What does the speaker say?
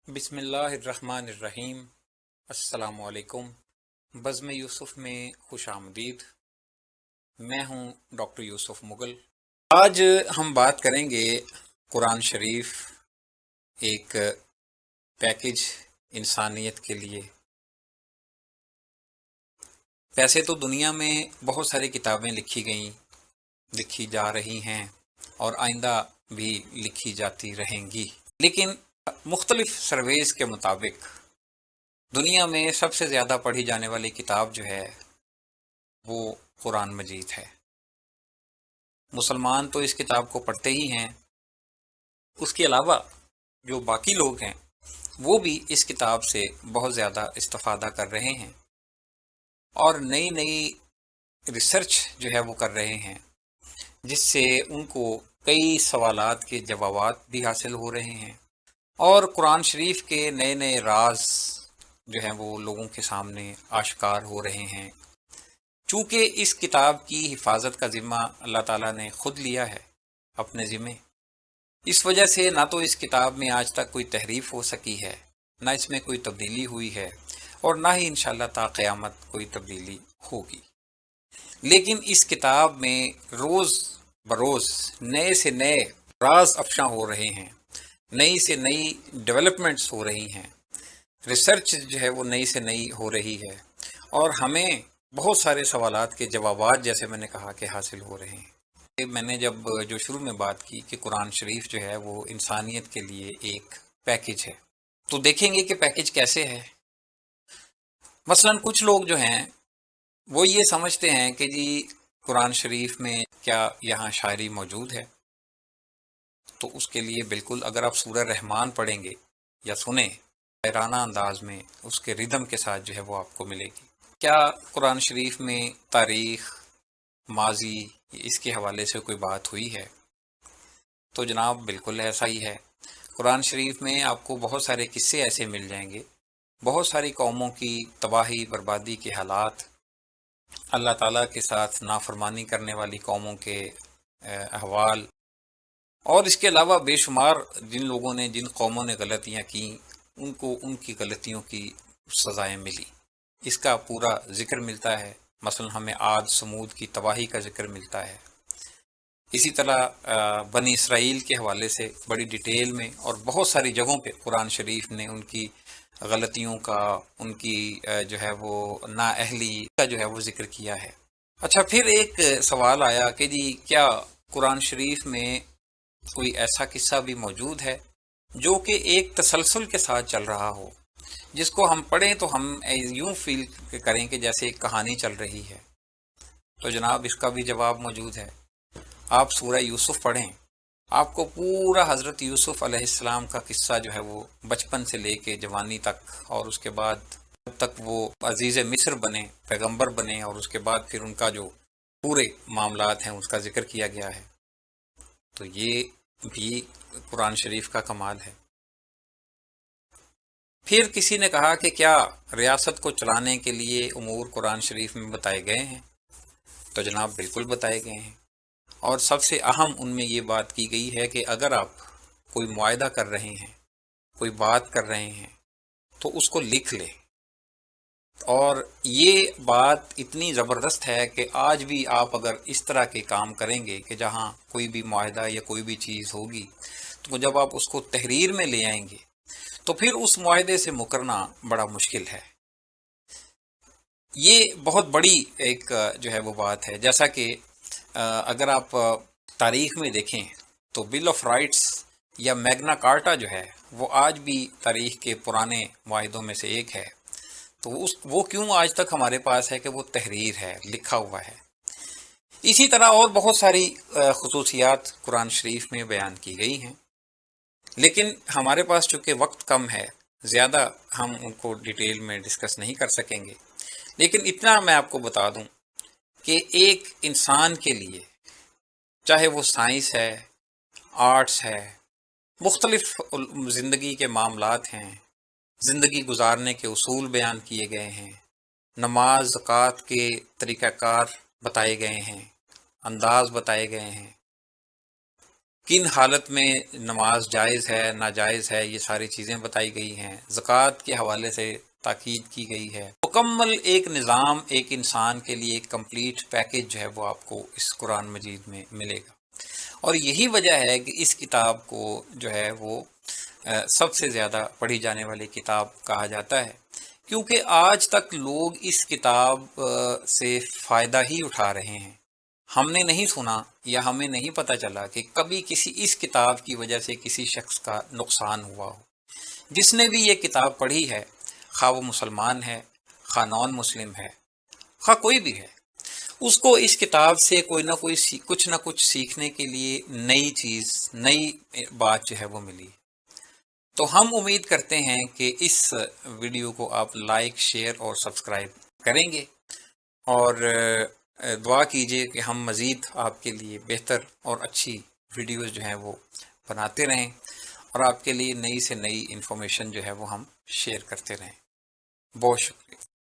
بسم اللہ الرحمن الرحیم۔ السلام علیکم۔ بزم یوسف میں خوش آمدید۔ میں ہوں ڈاکٹر یوسف مغل۔ آج ہم بات کریں گے قرآن شریف، ایک پیکج انسانیت کے لیے۔ ویسے تو دنیا میں بہت ساری کتابیں لکھی گئیں، لکھی جا رہی ہیں اور آئندہ بھی لکھی جاتی رہیں گی، لیکن مختلف سرویز کے مطابق دنیا میں سب سے زیادہ پڑھی جانے والی کتاب جو ہے وہ قرآن مجید ہے۔ مسلمان تو اس کتاب کو پڑھتے ہی ہیں، اس کے علاوہ جو باقی لوگ ہیں وہ بھی اس کتاب سے بہت زیادہ استفادہ کر رہے ہیں اور نئی نئی ریسرچ جو ہے وہ کر رہے ہیں، جس سے ان کو کئی سوالات کے جوابات بھی حاصل ہو رہے ہیں اور قرآن شریف کے نئے نئے راز جو ہیں وہ لوگوں کے سامنے آشکار ہو رہے ہیں۔ چونکہ اس کتاب کی حفاظت کا ذمہ اللہ تعالیٰ نے خود لیا ہے اپنے ذمے، اس وجہ سے نہ تو اس کتاب میں آج تک کوئی تحریف ہو سکی ہے، نہ اس میں کوئی تبدیلی ہوئی ہے اور نہ ہی انشاءاللہ تا قیامت کوئی تبدیلی ہوگی۔ لیکن اس کتاب میں روز بروز نئے سے نئے راز افشاں ہو رہے ہیں، نئی سے نئی ڈیولپمنٹس ہو رہی ہیں، ریسرچ جو ہے وہ نئی سے نئی ہو رہی ہے اور ہمیں بہت سارے سوالات کے جوابات، جیسے میں نے کہا، کہ حاصل ہو رہے ہیں۔ میں نے جب جو شروع میں بات کی کہ قرآن شریف جو ہے وہ انسانیت کے لیے ایک پیکج ہے، تو دیکھیں گے کہ پیکج کیسے ہے۔ مثلا کچھ لوگ جو ہیں وہ یہ سمجھتے ہیں کہ جی قرآن شریف میں کیا یہاں شاعری موجود ہے؟ تو اس کے لیے بالکل، اگر آپ سورہ رحمان پڑھیں گے یا سنیں شاعرانہ انداز میں، اس کے ردم کے ساتھ جو ہے وہ آپ کو ملے گی۔ کیا قرآن شریف میں تاریخ، ماضی، اس کے حوالے سے کوئی بات ہوئی ہے؟ تو جناب بالکل ایسا ہی ہے۔ قرآن شریف میں آپ کو بہت سارے قصے ایسے مل جائیں گے، بہت ساری قوموں کی تباہی بربادی کے حالات، اللہ تعالیٰ کے ساتھ نافرمانی کرنے والی قوموں کے احوال، اور اس کے علاوہ بے شمار جن لوگوں نے، جن قوموں نے غلطیاں کیں، ان کو ان کی غلطیوں کی سزائیں ملی، اس کا پورا ذکر ملتا ہے۔ مثلا ہمیں عاد سمود کی تباہی کا ذکر ملتا ہے۔ اسی طرح بنی اسرائیل کے حوالے سے بڑی ڈیٹیل میں اور بہت ساری جگہوں پہ قرآن شریف نے ان کی غلطیوں کا، ان کی جو ہے وہ نااہلی کا جو ہے وہ ذکر کیا ہے۔ اچھا، پھر ایک سوال آیا کہ جی کیا قرآن شریف میں کوئی ایسا قصہ بھی موجود ہے جو کہ ایک تسلسل کے ساتھ چل رہا ہو، جس کو ہم پڑھیں تو ہم یوں فیل کریں کہ جیسے ایک کہانی چل رہی ہے؟ تو جناب اس کا بھی جواب موجود ہے۔ آپ سورہ یوسف پڑھیں، آپ کو پورا حضرت یوسف علیہ السلام کا قصہ جو ہے وہ بچپن سے لے کے جوانی تک، اور اس کے بعد جب تک وہ عزیز مصر بنے، پیغمبر بنے، اور اس کے بعد پھر ان کا جو پورے معاملات ہیں اس کا ذکر کیا گیا ہے۔ تو یہ بھی قرآن شریف کا کمال ہے۔ پھر کسی نے کہا کہ کیا ریاست کو چلانے کے لیے امور قرآن شریف میں بتائے گئے ہیں؟ تو جناب بالکل بتائے گئے ہیں، اور سب سے اہم ان میں یہ بات کی گئی ہے کہ اگر آپ کوئی معاہدہ کر رہے ہیں، کوئی بات کر رہے ہیں، تو اس کو لکھ لیں۔ اور یہ بات اتنی زبردست ہے کہ آج بھی آپ اگر اس طرح کے کام کریں گے کہ جہاں کوئی بھی معاہدہ یا کوئی بھی چیز ہوگی، تو جب آپ اس کو تحریر میں لے آئیں گے تو پھر اس معاہدے سے مکرنا بڑا مشکل ہے۔ یہ بہت بڑی ایک جو ہے وہ بات ہے۔ جیسا کہ اگر آپ تاریخ میں دیکھیں تو بل آف رائٹس یا میگنا کارٹا جو ہے وہ آج بھی تاریخ کے پرانے معاہدوں میں سے ایک ہے۔ تو وہ کیوں آج تک ہمارے پاس ہے؟ کہ وہ تحریر ہے، لکھا ہوا ہے۔ اسی طرح اور بہت ساری خصوصیات قرآن شریف میں بیان کی گئی ہیں، لیکن ہمارے پاس چونکہ وقت کم ہے، زیادہ ہم ان کو ڈیٹیل میں ڈسکس نہیں کر سکیں گے، لیکن اتنا میں آپ کو بتا دوں کہ ایک انسان کے لیے، چاہے وہ سائنس ہے، آرٹس ہے، مختلف زندگی کے معاملات ہیں، زندگی گزارنے کے اصول بیان کیے گئے ہیں، نماز، زکوٰۃ کے طریقہ کار بتائے گئے ہیں، انداز بتائے گئے ہیں، کن حالت میں نماز جائز ہے ناجائز ہے، یہ ساری چیزیں بتائی گئی ہیں، زکوٰۃ کے حوالے سے تاکید کی گئی ہے۔ مکمل ایک نظام ایک انسان کے لیے ایک کمپلیٹ پیکج جو ہے وہ آپ کو اس قرآن مجید میں ملے گا، اور یہی وجہ ہے کہ اس کتاب کو جو ہے وہ سب سے زیادہ پڑھی جانے والی کتاب کہا جاتا ہے، کیونکہ آج تک لوگ اس کتاب سے فائدہ ہی اٹھا رہے ہیں۔ ہم نے نہیں سنا یا ہمیں نہیں پتہ چلا کہ کبھی کسی اس کتاب کی وجہ سے کسی شخص کا نقصان ہوا ہو۔ جس نے بھی یہ کتاب پڑھی ہے، خواہ وہ مسلمان ہے، خواہ نان مسلم ہے، خواہ کوئی بھی ہے، اس کو اس کتاب سے کوئی نہ کوئی کچھ نہ کچھ سیکھنے کے لیے نئی چیز، نئی بات جو ہے وہ ملی۔ تو ہم امید کرتے ہیں کہ اس ویڈیو کو آپ لائک، شیئر اور سبسکرائب کریں گے، اور دعا کیجئے کہ ہم مزید آپ کے لیے بہتر اور اچھی ویڈیوز جو ہیں وہ بناتے رہیں، اور آپ کے لیے نئی سے نئی انفارمیشن جو ہے وہ ہم شیئر کرتے رہیں۔ بہت شکریہ۔